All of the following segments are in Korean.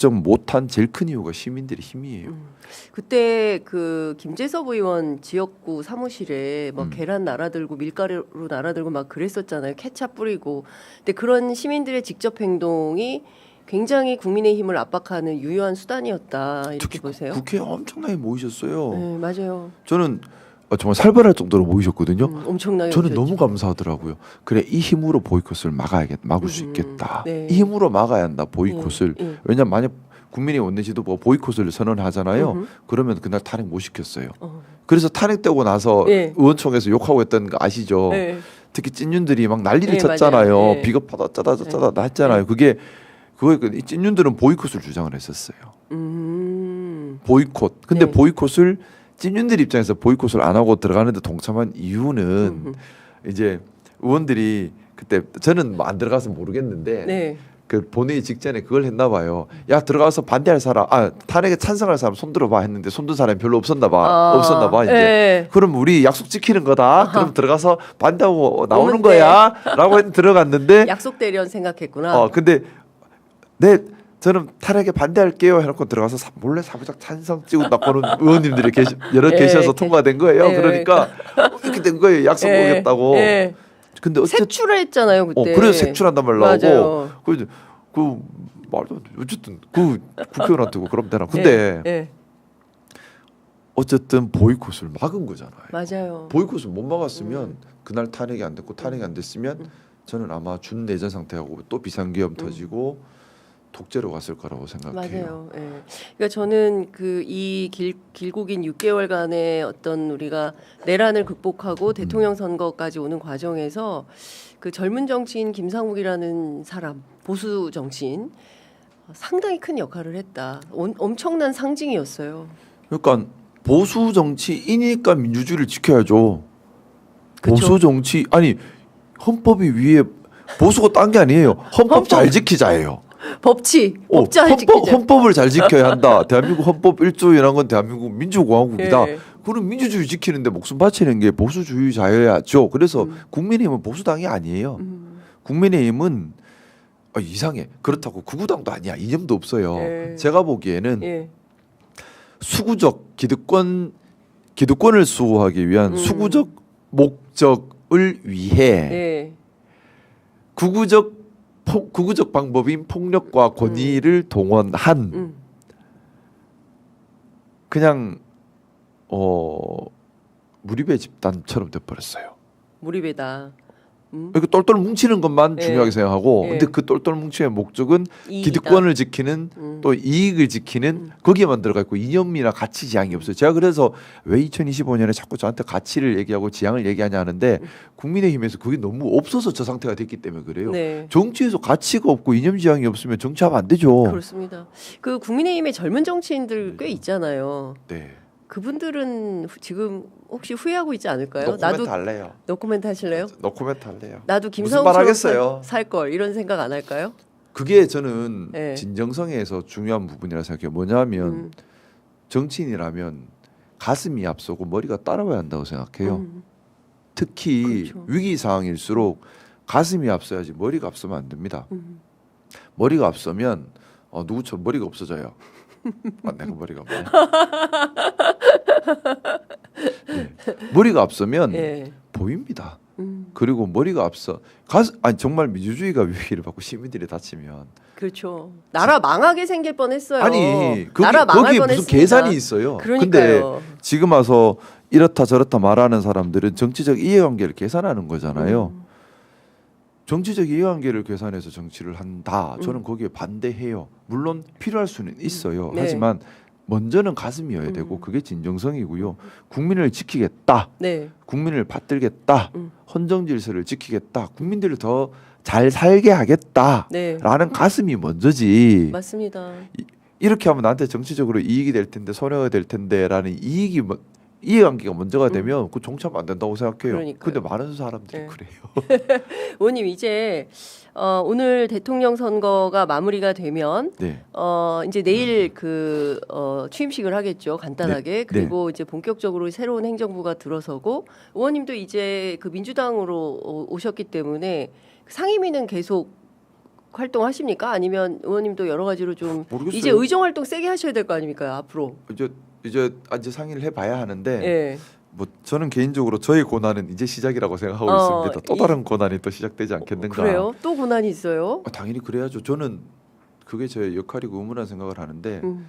결정 못한 제일 큰 이유가 시민들의 힘이에요. 그때 그 김재섭 의원 지역구 사무실에 막 계란 날아들고 밀가루 날아들고 막 그랬었잖아요. 케찹 뿌리고. 근데 그런 시민들의 직접 행동이 굉장히 국민의힘을 압박하는 유효한 수단이었다. 이렇게 보세요. 국회에 엄청나게 모이셨어요. 네, 맞아요. 저는 정말 살벌할 정도로 모이셨거든요. 엄청나게 저는 모셨죠. 너무 감사하더라고요. 그래 이 힘으로 보이콧을 막을 수 있겠다. 네. 이 힘으로 막아야 한다 보이콧을. 예. 왜냐하면 만약 국민의 원내 지도부가 보이콧을 선언하잖아요. 그러면 그날 탄핵 못 시켰어요. 그래서 탄핵되고 나서 예. 의원총회에서 욕하고 했던 거 아시죠? 네. 특히 찐윤들이 막 난리를 네, 쳤잖아요. 맞아요. 네. 비겁하다 짜다 했잖아요. 그게 이 찐윤들은 보이콧을 주장을 했었어요. 보이콧. 근데 네. 보이콧을 찐윤들 입장에서 보이콧을 안 하고 들어가는데 동참한 이유는 이제 의원들이 그때 저는 뭐 안 들어가서 모르겠는데 네. 그 본회의 직전에 그걸 했나 봐요. 야 들어가서 반대할 사람, 탄핵에 찬성할 사람 손 들어봐 했는데 손든 사람이 별로 없었나 봐 이제. 네. 그럼 우리 약속 지키는 거다. 그럼 들어가서 반대하고 나오는 오는데. 거야라고 했는데 들어갔는데. 약속 대련 생각했구나. 근데 저는 탄핵에 반대할게요 해놓고 들어가서 몰래 사부작 찬성 찍고 나오는 의원님들이 계셔서 통과된 거예요. 그러니까 이렇게 된 거예요. 약속 오겠다고. 근데 어쨌든 색출을 했잖아요 그때. 그래서 색출한단 말 나오고. 맞아요. 그 말도 안 돼. 어쨌든 그 국회의원한테 그럼 되나. 근데 어쨌든 보이콧을 막은 거잖아요. 맞아요. 보이콧을 못 막았으면 그날 탄핵이 안 됐고 탄핵이 안 됐으면 저는 아마 준내전 상태하고 또 비상계엄 터지고 독재로 갔을 거라고 생각해요. 맞아요. 그러니까 저는 이 길고 긴 6개월간의 어떤 우리가 내란을 극복하고 대통령 선거까지 오는 과정에서 그 젊은 정치인 김상욱이라는 사람, 보수 정치인 상당히 큰 역할을 했다. 엄청난 상징이었어요. 그러니까 보수 정치이니까 민주주의를 지켜야죠. 그쵸? 보수 정치 헌법이 위에 보수가 딴 게 아니에요. 헌법 잘 지키자예요. 법잘 지키자. 헌법을 잘 지켜야 한다. 대한민국 헌법 1조 이란 건 대한민국 민주공화국이다. 예. 그럼 민주주의 지키는데 목숨 바치는 게 보수주의자여야죠. 그래서 국민의힘은 보수당이 아니에요. 국민의힘은 이상해. 그렇다고 극우당도 아니야. 이념도 없어요. 예. 제가 보기에는 수구적 기득권을 수호하기 위한 수구적 목적을 위해 극우적 방법인 폭력과 권위를 동원한 그냥 무리배 집단처럼 돼버렸어요. 무리배다. 이렇게 똘똘 뭉치는 것만 중요하게 생각하고 근데 그 똘똘 뭉치의 목적은 이익이다. 기득권을 지키는 또 이익을 지키는 거기에만 들어가 있고 이념이나 가치 지향이 없어요. 제가 그래서 왜 2025년에 자꾸 저한테 가치를 얘기하고 지향을 얘기하냐 하는데 국민의힘에서 그게 너무 없어서 저 상태가 됐기 때문에 그래요. 네. 정치에서 가치가 없고 이념 지향이 없으면 정치하면 안 되죠. 그렇습니다. 그 국민의힘의 젊은 정치인들 꽤 있잖아요. 네. 그분들은 지금 혹시 후회하고 있지 않을까요? 노코멘트 할래요. 노코멘트 하실래요? 노코멘트 할래요. 나도 무슨 김상욱처럼 말 하겠어요. 살 걸 이런 생각 안 할까요? 그게 저는 네. 진정성에서 중요한 부분이라 생각해요. 뭐냐면 정치인이라면 가슴이 앞서고 머리가 따라와야 한다고 생각해요. 특히 그렇죠. 위기 상황일수록 가슴이 앞서야지 머리가 앞서면 안 됩니다. 머리가 앞서면 누구처럼 머리가 없어져요. 내가 머리가 없네. 네. 머리가 앞서면 보입니다. 그리고 머리가 앞서 정말 민주주의가 위기를 받고 시민들이 다치면 그렇죠. 나라 망하게 생길 뻔했어요. 나라 망할 거기에 무슨 뻔했습니다. 계산이 있어요. 근데 그러니까요. 지금 와서 이렇다 저렇다 말하는 사람들은 정치적 이해관계를 계산하는 거잖아요. 정치적 이해관계를 계산해서 정치를 한다. 저는 거기에 반대해요. 물론 필요할 수는 있어요. 네. 하지만 먼저는 가슴이어야 되고 그게 진정성이고요. 국민을 지키겠다. 네. 국민을 받들겠다. 헌정 질서를 지키겠다. 국민들을 더 잘 살게 하겠다라는 가슴이 먼저지. 맞습니다. 이렇게 하면 나한테 정치적으로 이익이 될 텐데 손해가 될 텐데라는 이해관계가 먼저가 되면 그 정치하면 안 된다고 생각해요. 그러니까요. 근데 많은 사람들이 네. 그래요. 의원님 이제 오늘 대통령 선거가 마무리가 되면 이제 내일 취임식을 하겠죠. 간단하게. 네. 그리고 이제 본격적으로 새로운 행정부가 들어서고 의원님도 이제 그 민주당으로 오셨기 때문에 상임위는 계속 활동하십니까? 아니면 의원님도 여러 가지로 좀 모르겠어요. 이제 의정 활동 세게 하셔야 될 거 아닙니까? 앞으로. 이제 상의를 해봐야 하는데 예. 뭐 저는 개인적으로 저의 고난은 이제 시작이라고 생각하고 있습니다. 또 다른 고난이 또 시작되지 않겠는가. 그래요? 또 고난이 있어요? 당연히 그래야죠. 저는 그게 제 역할이고 의무라는 생각을 하는데 음.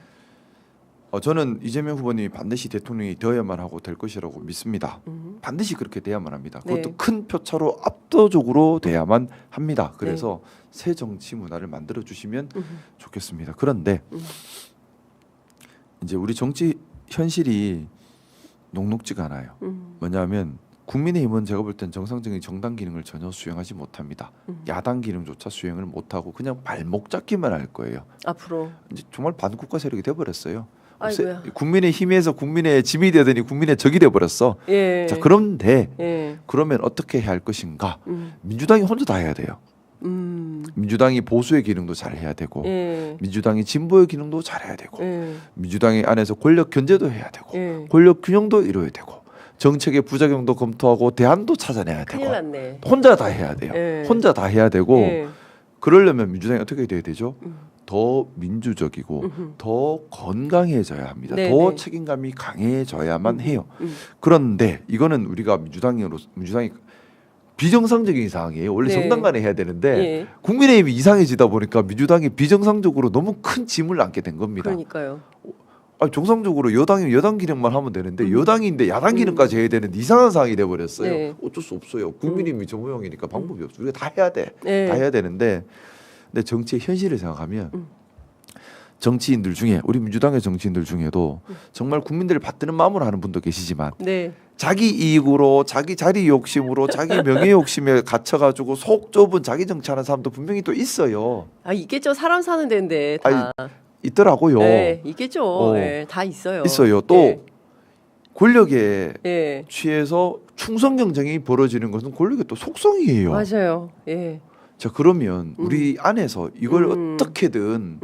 저는 이재명 후보님이 반드시 대통령이 되어야만 하고 될 것이라고 믿습니다. 반드시 그렇게 돼야만 합니다. 그것도 네. 큰 표차로 압도적으로 돼야만 합니다. 그래서 새 정치 문화를 만들어 주시면 좋겠습니다. 그런데 이제 우리 정치 현실이 녹록지가 않아요. 뭐냐면 국민의힘은 제가 볼 땐 정상적인 정당 기능을 전혀 수행하지 못합니다. 야당 기능조차 수행을 못하고 그냥 발목 잡기만 할 거예요. 앞으로. 이제 정말 반국가 세력이 돼버렸어요. 아이고야. 국민의힘에서 국민의 짐이 되더니 국민의 적이 돼버렸어. 예. 자 그런데 예. 그러면 어떻게 해야 할 것인가? 민주당이 혼자 다 해야 돼요. 민주당이 보수의 기능도 잘 해야 되고 예. 민주당이 진보의 기능도 잘 해야 되고 예. 민주당의 안에서 권력 견제도 해야 되고 예. 권력 균형도 이루어야 되고 정책의 부작용도 검토하고 대안도 찾아내야 되고 큰일 났네. 혼자 다 해야 돼요. 예. 혼자 다 해야 되고 예. 그러려면 민주당이 어떻게 돼야 되죠? 더 민주적이고 더 건강해져야 합니다. 네네. 더 책임감이 강해져야만 해요. 그런데 이거는 우리가 민주당이 비정상적인 상황이에요. 원래 네. 정당 간에 해야 되는데 예. 국민의힘이 이상해지다 보니까 민주당이 비정상적으로 너무 큰 짐을 안게 된 겁니다. 그러니까요. 정상적으로 여당이 여당 기능만 하면 되는데 여당인데 야당 기능까지 해야 되는 이상한 상황이 돼 버렸어요. 네. 어쩔 수 없어요. 국민의힘이 저 모양이니까 방법이 없어. 우리가 다 해야 돼. 네. 다 해야 되는데 근데 정치의 현실을 생각하면 정치인들 중에 우리 민주당의 정치인들 중에도 정말 국민들을 받드는 마음으로 하는 분도 계시지만 네. 자기 이익으로 자기 자리 욕심으로 자기 명예 욕심에 갇혀가지고 속 좁은 자기 정치하는 사람도 분명히 또 있어요. 아 있겠죠. 사람 사는 데인데 다. 있더라고요. 네, 있겠죠. 네, 다 있어요. 있어요. 또 네. 권력에 예. 취해서 충성 경쟁이 벌어지는 것은 권력의 또 속성이에요. 맞아요. 예. 자 그러면 우리 안에서 이걸 어떻게든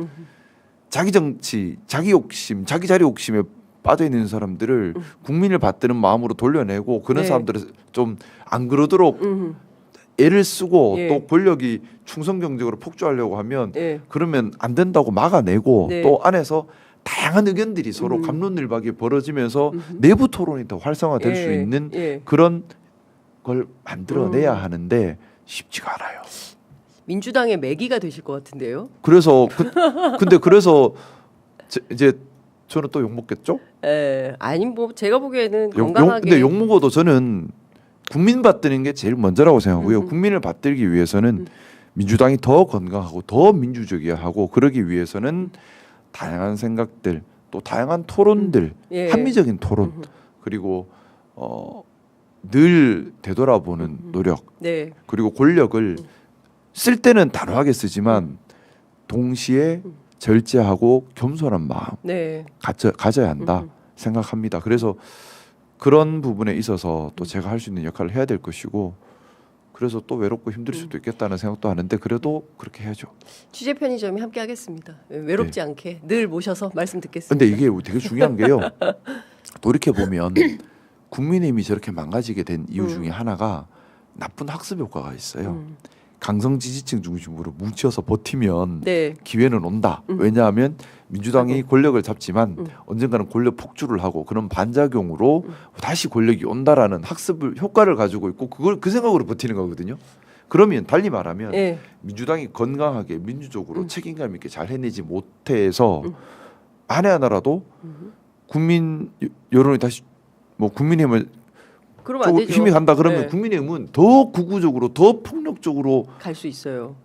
자기 정치, 자기 욕심, 자기 자리 욕심에 빠져 있는 사람들을 국민을 받드는 마음으로 돌려내고 그런 네. 사람들을 좀 안 그러도록 애를 쓰고 예. 또 권력이 충성 경쟁으로 폭주하려고 하면 예. 그러면 안 된다고 막아내고 네. 또 안에서 다양한 의견들이 서로 갑론을박이 벌어지면서 내부 토론이 더 활성화될 수 예. 있는 예. 그런 걸 만들어내야 하는데 쉽지가 않아요. 민주당의 매기가 되실 것 같은데요. 그래서 근데 그래서 이제 저는 또 욕 먹겠죠? 예. 아니 뭐 제가 보기에는 건강하게. 근데 욕 먹어도 저는 국민 받드는 게 제일 먼저라고 생각하고요. 국민을 받들기 위해서는 민주당이 더 건강하고 더 민주적이어야 하고 그러기 위해서는 다양한 생각들 또 다양한 토론들 예. 합리적인 토론 그리고 늘 되돌아보는 노력 네. 그리고 권력을 쓸 때는 단호하게 쓰지만 동시에 절제하고 겸손한 마음 네. 가져야 한다 생각합니다. 그래서 그런 부분에 있어서 또 제가 할 수 있는 역할을 해야 될 것이고 그래서 또 외롭고 힘들 수도 있겠다는 생각도 하는데 그래도 그렇게 해야죠. 취재 편의점이 함께 하겠습니다. 외롭지 않게 늘 모셔서 말씀 듣겠습니다. 근데 이게 되게 중요한 게요. 돌이켜 보면 국민의힘이 저렇게 망가지게 된 이유 중에 하나가 나쁜 학습 효과가 있어요. 강성 지지층 중심으로 뭉쳐서 버티면 네. 기회는 온다. 왜냐하면 민주당이 권력을 잡지만 언젠가는 권력 폭주를 하고 그런 반작용으로 다시 권력이 온다라는 학습을 효과를 가지고 있고 그걸 그 생각으로 버티는 거거든요. 그러면 달리 말하면 예. 민주당이 건강하게 민주적으로 책임감 있게 잘 해내지 못해서 만에 하나라도 국민 여론이 다시 뭐 국민의힘을 그러면 안 조금 되죠. 힘이 간다 그러면 네. 국민의힘은 더 극우적으로 더 폭력적으로 갈 수 있어요.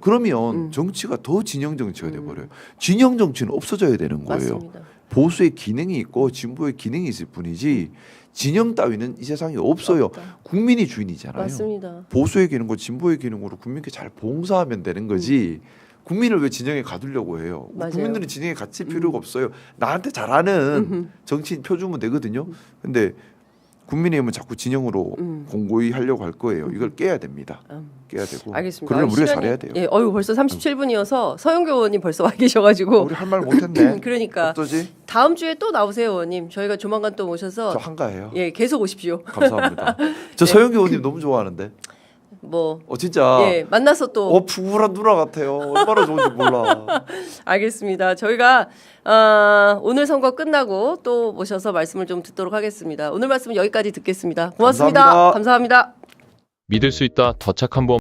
그러면 정치가 더 진영 정치가 돼버려요. 진영 정치는 없어져야 되는 거예요. 맞습니다. 보수의 기능이 있고 진보의 기능이 있을 뿐이지 진영 따위는 이 세상에 없어요. 없다. 국민이 주인이잖아요. 맞습니다. 보수의 기능과 진보의 기능으로 국민께 잘 봉사하면 되는 거지. 국민을 왜 진영에 가두려고 해요? 맞아요. 국민들은 진영에 갇힐 필요가 없어요. 나한테 잘하는 정치인 표주면 되거든요. 근데 국민의힘은 자꾸 진영으로 공고히 하려고 할 거예요. 이걸 깨야 됩니다. 깨야 되고. 알겠습니다. 그러면 우리가 시간이- 잘해야 돼요. 예, 벌써 37분이어서 서영교 의원님 벌써 와 계셔가지고 우리 할 말 못했네. 그러니까 어쩌지? 다음 주에 또 나오세요, 의원님. 저희가 조만간 또 모셔서 저 한가해요. 예, 계속 오십시오. 감사합니다. 저 서영교 의원님 너무 좋아하는데. 뭐 진짜 예, 만나서 또 푸근한 누나 같아요. 얼마나 좋은지 몰라. 알겠습니다. 저희가 오늘 선거 끝나고 또 모셔서 말씀을 좀 듣도록 하겠습니다. 오늘 말씀 여기까지 듣겠습니다. 고맙습니다. 감사합니다. 감사합니다. 믿을 수 있다. 더 착한 보험